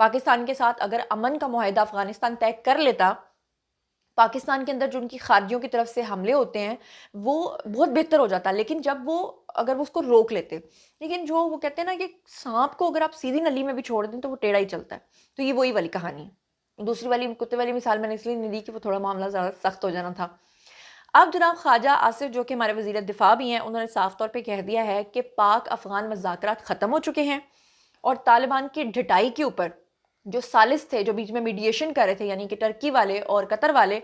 پاکستان کے ساتھ اگر امن کا معاہدہ افغانستان طے کر لیتا، پاکستان کے اندر جو ان کی خارجیوں کی طرف سے حملے ہوتے ہیں وہ بہت بہتر ہو جاتا، لیکن جب وہ اگر وہ اس کو روک لیتے، لیکن جو وہ کہتے ہیں نا کہ سانپ کو اگر آپ سیدھی نلی میں بھی چھوڑ دیں تو وہ ٹیڑھا ہی چلتا ہے، تو یہ وہی والی کہانی ہے۔ دوسری والی کتے والی مثال میں نے اس لیے نہیں دی کہ وہ تھوڑا معاملہ زیادہ سخت ہو جانا تھا۔ اب جناب خواجہ آصف جو کہ ہمارے وزیر دفاع بھی ہیں، انہوں نے صاف طور پہ کہہ دیا ہے کہ پاک افغان مذاکرات ختم ہو چکے ہیں، اور طالبان کی ڈھٹائی کے اوپر جو ثالث تھے، جو بیچ میں میڈیشن کر رہے تھے، یعنی کہ ٹرکی والے اور قطر والے،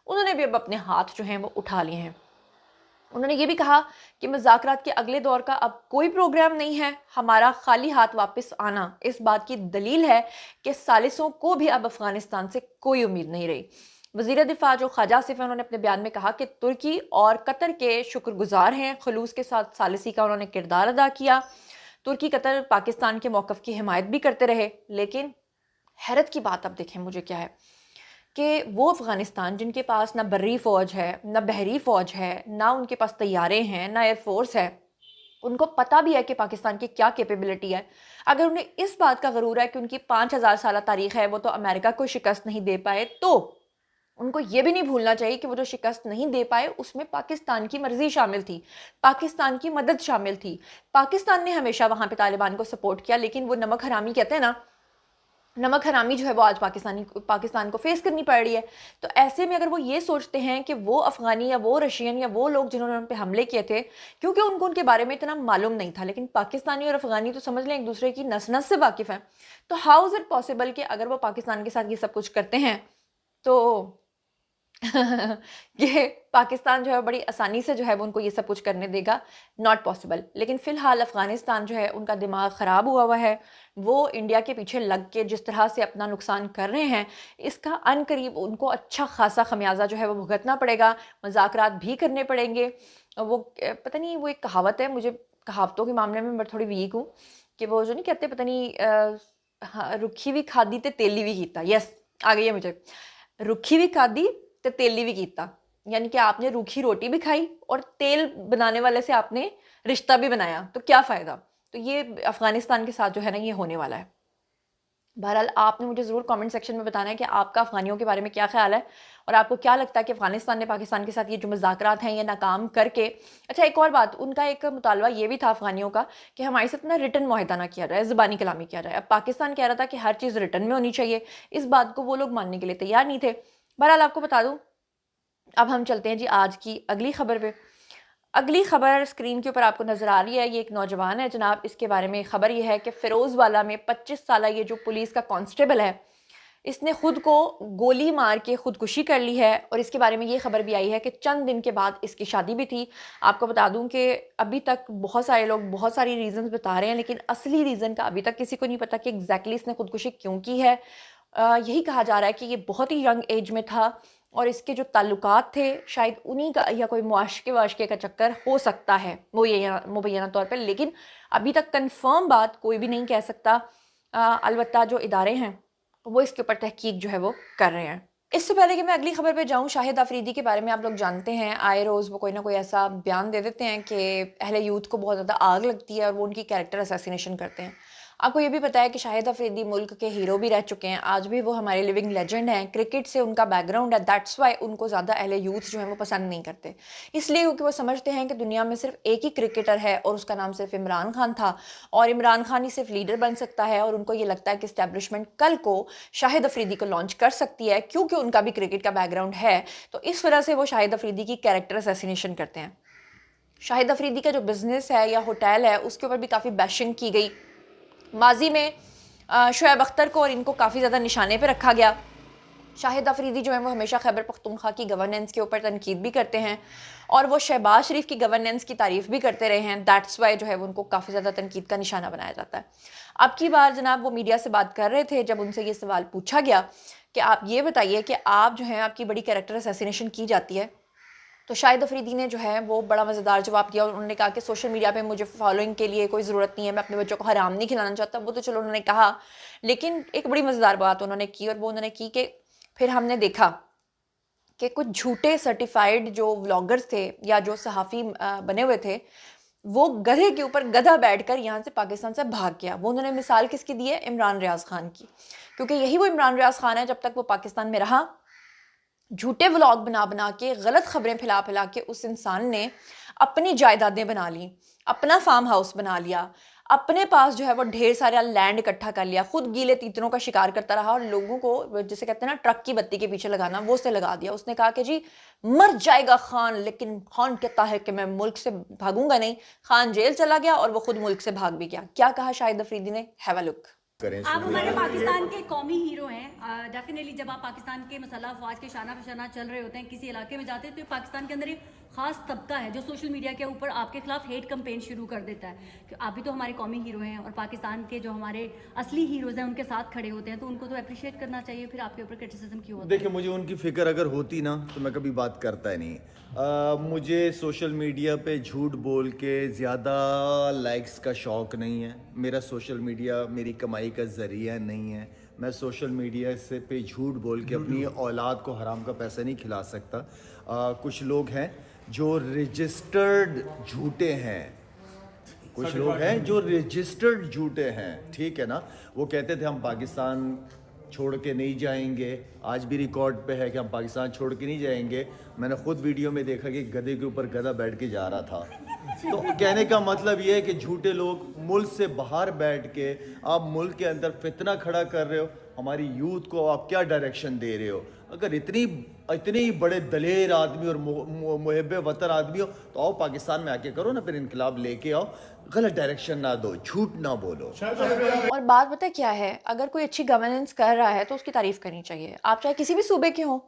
انہوں نے بھی اب اپنے ہاتھ جو ہیں وہ اٹھا لیے ہیں۔ انہوں نے یہ بھی کہا کہ مذاکرات کے اگلے دور کا اب کوئی پروگرام نہیں ہے، ہمارا خالی ہاتھ واپس آنا اس بات کی دلیل ہے کہ ثالثوں کو بھی اب افغانستان سے کوئی امید نہیں رہی۔ وزیر دفاع جو خواجہ آصف ہیں، انہوں نے اپنے بیان میں کہا کہ ترکی اور قطر کے شکر گزار ہیں، خلوص کے ساتھ ثالثی کا انہوں نے کردار ادا کیا۔ ترکی قطر پاکستان کے موقف کی حمایت بھی کرتے رہے، لیکن حیرت کی بات اب دیکھیں مجھے کیا ہے کہ وہ افغانستان جن کے پاس نہ بری فوج ہے، نہ بحری فوج ہے، نہ ان کے پاس طیارے ہیں، نہ ایئر فورس ہے، ان کو پتہ بھی ہے کہ پاکستان کی کیا کیپیبلٹی ہے، اگر انہیں اس بات کا غرور ہے کہ ان کی 5000 سالہ تاریخ ہے، وہ تو امریکہ کو شکست نہیں دے پائے، تو ان کو یہ بھی نہیں بھولنا چاہیے کہ وہ جو شکست نہیں دے پائے اس میں پاکستان کی مرضی شامل تھی، پاکستان کی مدد شامل تھی۔ پاکستان نے ہمیشہ وہاں پہ طالبان کو سپورٹ کیا، لیکن وہ نمک حرامی کہتے ہیں نا، نمک حرامی جو ہے وہ آج پاکستان کو فیس کرنی پڑ رہی ہے۔ تو ایسے میں اگر وہ یہ سوچتے ہیں کہ وہ افغانی یا وہ رشین یا وہ لوگ جنہوں نے ان پہ حملے کیے تھے، کیونکہ ان کو ان کے بارے میں اتنا معلوم نہیں تھا، لیکن پاکستانی اور افغانی تو سمجھ لیں ایک دوسرے کی نس نس سے واقف ہیں، تو ہاؤ از اٹ پاسبل کہ اگر وہ پاکستان کے ساتھ یہ سب کچھ کرتے ہیں تو کہ پاکستان جو ہے بڑی آسانی سے جو ہے وہ ان کو یہ سب کچھ کرنے دے گا؟ Not possible. لیکن فی الحال افغانستان جو ہے ان کا دماغ خراب ہوا ہے، وہ انڈیا کے پیچھے لگ کے جس طرح سے اپنا نقصان کر رہے ہیں، اس کا ان قریب ان کو اچھا خاصا خمیازہ جو ہے وہ بھگتنا پڑے گا، مذاکرات بھی کرنے پڑیں گے۔ وہ پتہ نہیں، وہ ایک کہاوت ہے، مجھے کہاوتوں کے معاملے میں تھوڑی ویک ہوں، کہ وہ جو نہیں کہتے پتہ نہیں رکھی ہوئی کھادی تے تیلی بھی کیتا، یس آ گئی ہے مجھے، رکھی ہوئی کھادی تے تیلی بھی کیتا، یعنی کہ آپ نے روکھی روٹی بھی کھائی اور تیل بنانے والے سے آپ نے رشتہ بھی بنایا، تو کیا فائدہ؟ تو یہ افغانستان کے ساتھ جو ہے نا یہ ہونے والا ہے۔ بہرحال آپ نے مجھے ضرور کامنٹ سیکشن میں بتانا ہے کہ آپ کا افغانیوں کے بارے میں کیا خیال ہے، اور آپ کو کیا لگتا ہے کہ افغانستان نے پاکستان کے ساتھ یہ جو مذاکرات ہیں یہ ناکام کر کے، اچھا ایک اور بات، ان کا ایک مطالبہ یہ بھی تھا افغانیوں کا کہ ہمارے ساتھ نا ریٹن معاہدہ نہ کیا جائے، زبانی کلامی کیا جائے۔ اب پاکستان کہہ رہا تھا کہ ہر چیز ریٹن میں ہونی چاہیے، اس بات کو وہ لوگ ماننے کے لیے تیار نہیں تھے۔ بہرحال آپ کو بتا دوں، اب ہم چلتے ہیں جی آج کی اگلی خبر پہ۔ اگلی خبر اسکرین کے اوپر آپ کو نظر آ رہی ہے، یہ ایک نوجوان ہے جناب، اس کے بارے میں خبر یہ ہے کہ فیروز والا میں 25 سالہ یہ جو پولیس کا کانسٹیبل ہے، اس نے خود کو گولی مار کے خودکشی کر لی ہے، اور اس کے بارے میں یہ خبر بھی آئی ہے کہ چند دن کے بعد اس کی شادی بھی تھی۔ آپ کو بتا دوں کہ ابھی تک بہت سارے لوگ بہت ساری ریزنز بتا رہے ہیں، لیکن اصلی ریزن کا ابھی تک کسی کو نہیں پتا کہ ایگزیکٹلی اس نے خودکشی کیوں کی ہے۔ یہی کہا جا رہا ہے کہ یہ بہت ہی ینگ ایج میں تھا، اور اس کے جو تعلقات تھے شاید انہی کا یا کوئی معاشقے واشقے کا چکر ہو سکتا ہے مبینہ طور پر، لیکن ابھی تک کنفرم بات کوئی بھی نہیں کہہ سکتا۔ البتہ جو ادارے ہیں وہ اس کے اوپر تحقیق جو ہے وہ کر رہے ہیں۔ اس سے پہلے کہ میں اگلی خبر پہ جاؤں، شاہد آفریدی کے بارے میں آپ لوگ جانتے ہیں، آئے روز وہ کوئی نہ کوئی ایسا بیان دے دیتے ہیں کہ اہل یوتھ کو بہت زیادہ آگ لگتی ہے اور وہ ان کی کیریکٹر اسیسینیشن کرتے ہیں۔ آپ کو یہ بھی پتا ہے کہ شاہد آفریدی ملک کے ہیرو بھی رہ چکے ہیں، آج بھی وہ ہمارے لیونگ لیجنڈ ہیں، کرکٹ سے ان کا بیک گراؤنڈ ہے، دیٹس وائی ان کو زیادہ اہل یوتھ جو ہیں وہ پسند نہیں کرتے، اس لیے کیونکہ وہ سمجھتے ہیں کہ دنیا میں صرف ایک ہی کرکٹر ہے اور اس کا نام صرف عمران خان تھا، اور عمران خان ہی صرف لیڈر بن سکتا ہے، اور ان کو یہ لگتا ہے کہ اسٹیبلشمنٹ کل کو شاہد آفریدی کو لانچ کر سکتی ہے کیونکہ ان کا بھی کرکٹ کا بیک گراؤنڈ ہے، تو اس وجہ سے وہ شاہد آفریدی کی کیریکٹر اسیسینیشن کرتے ہیں۔ شاہد آفریدی کا جو بزنس ہے یا ہوٹل ہے اس کے اوپر بھی کافی بیشنگ کی گئی، ماضی میں شعیب اختر کو اور ان کو کافی زیادہ نشانے پہ رکھا گیا۔ شاہد آفریدی جو ہے وہ ہمیشہ خیبر پختونخوا کی گورننس کے اوپر تنقید بھی کرتے ہیں، اور وہ شہباز شریف کی گورننس کی تعریف بھی کرتے رہے ہیں، دیٹس وائی جو ہے وہ ان کو کافی زیادہ تنقید کا نشانہ بنایا جاتا ہے۔ اب کی بار جناب وہ میڈیا سے بات کر رہے تھے، جب ان سے یہ سوال پوچھا گیا کہ آپ یہ بتائیے کہ آپ جو ہیں آپ کی بڑی کیریکٹر اسیسینیشن کی جاتی ہے، تو شاہد آفریدی نے جو ہے وہ بڑا مزیدار جواب دیا، اور انہوں نے کہا کہ سوشل میڈیا پہ مجھے فالوئنگ کے لیے کوئی ضرورت نہیں ہے، میں اپنے بچوں کو حرام نہیں کھلانا چاہتا، وہ تو چلو انہوں نے کہا، لیکن ایک بڑی مزیدار بات انہوں نے کی، اور وہ انہوں نے کی کہ پھر ہم نے دیکھا کہ کچھ جھوٹے سرٹیفائیڈ جو ولاگرز تھے یا جو صحافی بنے ہوئے تھے، وہ گدھے کے اوپر گدھا بیٹھ کر یہاں سے پاکستان سے بھاگ گیا. وہ انہوں نے مثال کس کی دی ہے؟ عمران ریاض خان کی, کیونکہ یہی وہ عمران ریاض خان ہے جب تک وہ پاکستان میں رہا جھوٹے ولاگ بنا بنا کے غلط خبریں پھیلا پھیلا کے اس انسان نے اپنی جائیدادیں بنا لیں, اپنا فارم ہاؤس بنا لیا, اپنے پاس جو ہے وہ ڈھیر سارا لینڈ اکٹھا کر لیا, خود گیلے تیتروں کا شکار کرتا رہا اور لوگوں کو جسے کہتے ہیں نا ٹرک کی بتی کے پیچھے لگانا, وہ سے لگا دیا. اس نے کہا کہ جی مر جائے گا خان, لیکن خان کہتا ہے کہ میں ملک سے بھاگوں گا نہیں. خان جیل چلا گیا اور وہ خود ملک سے بھاگ بھی گیا. کیا کہا شاہد افریدی نے؟ ہیو اے لک. آپ ہمارے پاکستان کے قومی ہیرو ہیں. ڈیفینیٹلی جب آپ پاکستان کے مسلح افواج کے شانہ بشانہ چل رہے ہوتے ہیں کسی علاقے میں جاتے ہیں تو پاکستان کے اندر ایک خاص طبقہ ہے جو سوشل میڈیا کے اوپر آپ کے خلاف ہیٹ کمپین شروع کر دیتا ہے کہ آپ بھی تو ہمارے قومی ہیرو ہیں, اور پاکستان کے جو ہمارے اصلی ہیروز ہیں ان کے ساتھ کھڑے ہوتے ہیں, تو ان کو تو اپریشیٹ کرنا چاہیے. پھر آپ کے اوپر کرٹیسزم کیوں ہوتا ہے؟ دیکھیں, مجھے ان کی فکر اگر ہوتی نا تو میں کبھی بات کرتا ہی نہیں. مجھے سوشل میڈیا پہ جھوٹ بول کے زیادہ لائکس کا شوق نہیں ہے. میرا سوشل میڈیا میری کمائی کا ذریعہ نہیں ہے. میں سوشل میڈیا سے پہ جھوٹ بول کے اپنی اولاد کو حرام کا پیسہ نہیں کھلا سکتا. کچھ لوگ ہیں جو رجسٹرڈ جھوٹے ہیں, کچھ لوگ ہیں جو رجسٹرڈ جھوٹے ہیں, ٹھیک ہے نا. وہ کہتے تھے ہم پاکستان چھوڑ کے نہیں جائیں گے, آج بھی ریکارڈ پہ ہے کہ ہم پاکستان چھوڑ کے نہیں جائیں گے. میں نے خود ویڈیو میں دیکھا کہ گدھے کے اوپر گدھا بیٹھ کے جا رہا تھا. تو کہنے کا مطلب یہ ہے کہ جھوٹے لوگ ملک سے باہر بیٹھ کے آپ ملک کے اندر فتنہ کھڑا کر رہے ہو. ہماری یوتھ کو آپ کیا ڈائریکشن دے رہے ہو؟ اگر اتنی بڑے دلیر آدمی اور محب وطن آدمی ہو تو آؤ پاکستان میں آ کے کرو نا, پھر انقلاب لے کے آؤ. غلط ڈائریکشن نہ دو, جھوٹ نہ بولو. اور بات پتہ کیا ہے, اگر کوئی اچھی گورننس کر رہا ہے تو اس کی تعریف کرنی چاہیے, آپ چاہے کسی بھی صوبے کے ہوں.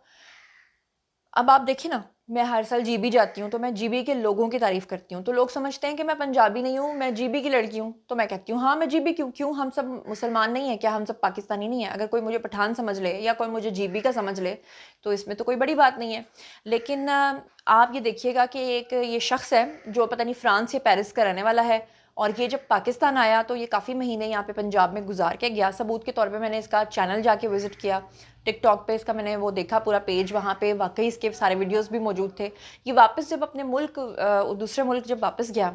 اب آپ دیکھیں نا, میں ہر سال جی بی جاتی ہوں تو میں جی بی کے لوگوں کی تعریف کرتی ہوں, تو لوگ سمجھتے ہیں کہ میں پنجابی نہیں ہوں, میں جی بی کی لڑکی ہوں. تو میں کہتی ہوں ہاں میں جی بی کیوں, ہم سب مسلمان نہیں ہیں کیا, ہم سب پاکستانی نہیں ہیں؟ اگر کوئی مجھے پٹھان سمجھ لے یا کوئی مجھے جی بی کا سمجھ لے تو اس میں تو کوئی بڑی بات نہیں ہے. لیکن آپ یہ دیکھیے گا کہ ایک یہ شخص ہے جو پتہ نہیں فرانس یا پیرس کا رہنے والا ہے, اور یہ جب پاکستان آیا تو یہ کافی مہینے یہاں پہ پنجاب میں گزار کے گیا. ثبوت کے طور پہ میں نے اس کا چینل جا کے وزٹ کیا, ٹک ٹاک پہ اس کا میں نے وہ دیکھا پورا پیج, وہاں پہ واقعی اس کے سارے ویڈیوز بھی موجود تھے. یہ واپس جب اپنے ملک دوسرے ملک جب واپس گیا,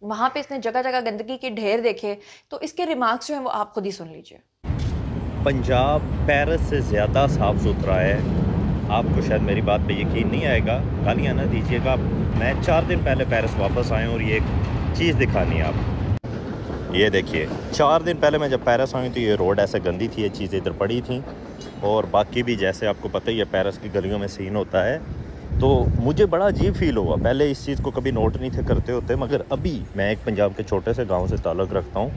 وہاں پہ اس نے جگہ جگہ گندگی کے ڈھیر دیکھے, تو اس کے ریمارکس جو ہیں وہ آپ خود ہی سن لیجئے. پنجاب پیرس سے زیادہ صاف ستھرا ہے. آپ کو شاید میری بات پہ یقین نہیں آئے گا, گالیاں نہ دیجیے گا. میں 4 دن پہلے پیرس واپس آیا ہوں اور یہ ایک چیز دکھانی ہے آپ. یہ دیکھیے, 4 دن پہلے میں جب پیرس آئی تو یہ روڈ ایسے گندی تھی, یہ چیزیں ادھر پڑی تھیں, اور باقی بھی جیسے آپ کو پتہ ہی ہے پیرس کی گلیوں میں سین ہوتا ہے. تو مجھے بڑا عجیب فیل ہوا, پہلے اس چیز کو کبھی نوٹ نہیں تھے کرتے ہوتے, مگر ابھی میں ایک پنجاب کے چھوٹے سے گاؤں سے تعلق رکھتا ہوں.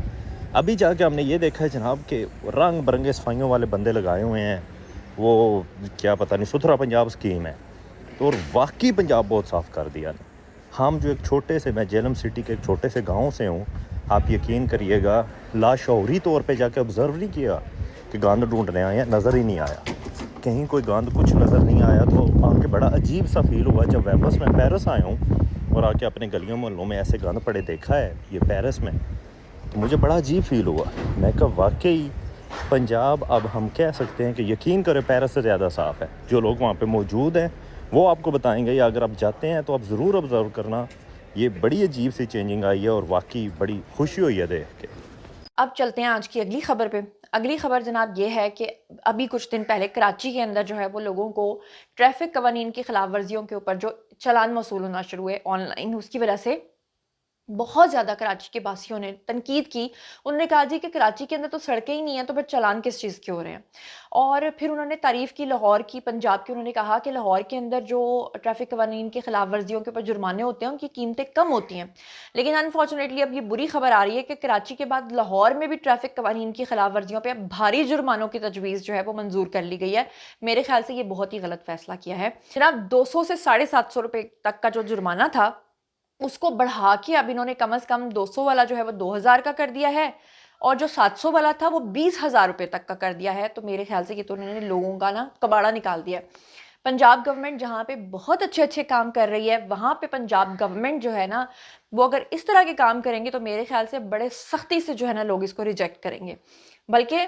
ابھی جا کے ہم نے یہ دیکھا ہے جناب کہ رنگ برنگے صفائیوں والے بندے لگائے ہوئے ہیں, وہ کیا پتہ نہیں ستھرا پنجاب اسکیم ہے. تو اور واقعی پنجاب بہت صاف کر دیا نے. ہم جو ایک چھوٹے سے, میں جیلم سٹی کے ایک چھوٹے سے گاؤں سے ہوں, آپ یقین کریے گا لاشعوری طور پہ جا کے آبزرو نہیں کیا کہ گاند ڈھونڈنے آئے ہیں, نظر ہی نہیں آیا, کہیں کوئی گاند کچھ نظر نہیں آیا. تو آ کے بڑا عجیب سا فیل ہوا جب واپس میں پیرس آیا ہوں اور آ کے اپنے گلیوں محلوں میں ایسے گاند پڑے دیکھا ہے یہ پیرس میں, تو مجھے بڑا عجیب فیل ہوا. میں کہا واقعی پنجاب اب ہم کہہ سکتے ہیں کہ یقین کرے پیرس سے زیادہ صاف ہے. جو لوگ وہاں پہ موجود ہیں وہ آپ کو بتائیں گے, یا اگر آپ جاتے ہیں تو آپ ضرور آبزرو کرنا, یہ بڑی عجیب سی چینجنگ آئی ہے اور واقعی بڑی خوشی ہوئی ہے دیکھ کے. اب چلتے ہیں آج کی اگلی خبر پہ. اگلی خبر جناب یہ ہے کہ ابھی کچھ دن پہلے کراچی کے اندر جو ہے وہ لوگوں کو ٹریفک قوانین کی خلاف ورزیوں کے اوپر جو چلان موصول ہونا شروع ہوئے آن لائن, اس کی وجہ سے بہت زیادہ کراچی کے باسیوں نے تنقید کی. انہوں نے کہا جی کہ کراچی کے اندر تو سڑکیں ہی نہیں ہیں تو پھر چلان کس چیز کے ہو رہے ہیں. اور پھر انہوں نے تعریف کی لاہور کی, پنجاب کی. انہوں نے کہا کہ لاہور کے اندر جو ٹریفک قوانین کی خلاف ورزیوں کے اوپر جرمانے ہوتے ہیں ان کی قیمتیں کم ہوتی ہیں, لیکن انفارچونیٹلی اب یہ بری خبر آ رہی ہے کہ کراچی کے بعد لاہور میں بھی ٹریفک قوانین کی خلاف ورزیوں پہ بھاری جرمانوں کی تجویز جو ہے وہ منظور کر لی گئی ہے. میرے خیال سے یہ بہت ہی غلط فیصلہ کیا ہے جناب. 200 سے 750 روپے تک کا جو جرمانہ تھا اس کو بڑھا کے اب انہوں نے کم از کم 200 والا جو ہے وہ 2000 کا کر دیا ہے, اور جو 700 والا تھا وہ 20,000 روپے تک کا کر دیا ہے. تو میرے خیال سے یہ تو انہوں نے لوگوں کا نا کباڑا نکال دیا. پنجاب گورنمنٹ جہاں پہ بہت اچھے اچھے کام کر رہی ہے, وہاں پہ پنجاب گورنمنٹ جو ہے نا وہ اگر اس طرح کے کام کریں گے تو میرے خیال سے بڑے سختی سے جو ہے نا لوگ اس کو ریجیکٹ کریں گے. بلکہ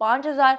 5000,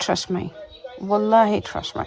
Trust me. Wallahi, trust me.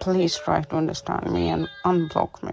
Please try to understand me and unblock me.